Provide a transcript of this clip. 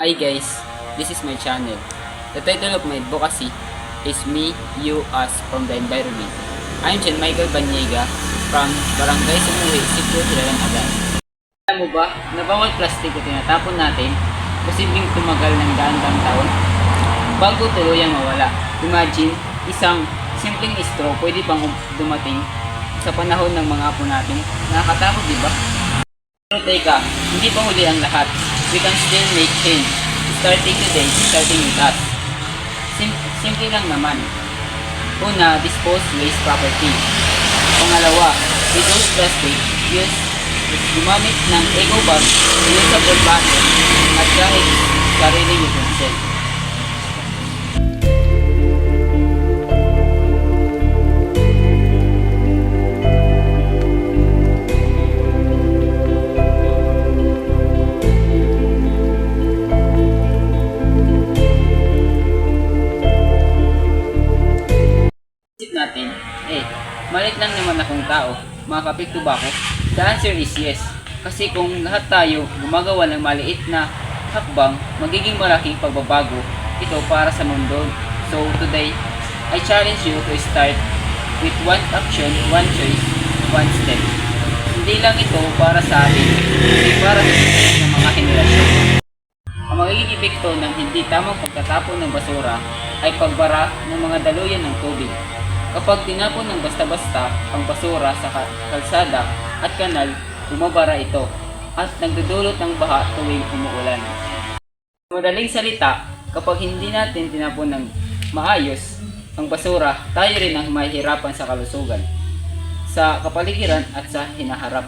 Hi guys, this is my channel. The title of my advocacy is Me, You, Us from the Environment. I'm John Michael Banyega from Barangay Sumuhi, Sitio Hilalan Agan. Alam mo ba na bawal plastic na tinatapon natin, posibleng tumagal ng daan-daang taon bago tuluyang mawala. Imagine, isang simpleng straw pwede pang dumating sa panahon ng mga apo natin. Nakakatakot, di ba? Pero teka, hindi pa huli ang lahat. We can still make change. Starting today, starting with us. Simple lang naman. Una, dispose waste properly. Pangalawa, reduce plastic. Gumamit ng eco bag, reusable bottle, at kahit sariling utensil. Natin, malit lang naman akong tao, makakapikto ba ako? The answer is yes. Kasi kung lahat tayo gumagawa ng maliit na hakbang, magiging malaking pagbabago ito para sa mundo. So today, I challenge you to start with one action, one choice, one step. Hindi lang ito para sa atin, hindi para sa mga henerasyon. Ang magiging epekto ng hindi tamang pagtatapon ng basura ay pagbara ng mga daluyan ng tubig. Kapag tinapon ng basta-basta ang basura sa kalsada at kanal, bumabara ito at nagdudulot ng baha tuwing umuulan. Sa madaling salita, kapag hindi natin tinapon ng maayos ang basura, tayo rin ang mahihirapan sa kalusugan, sa kapaligiran at sa hinaharap.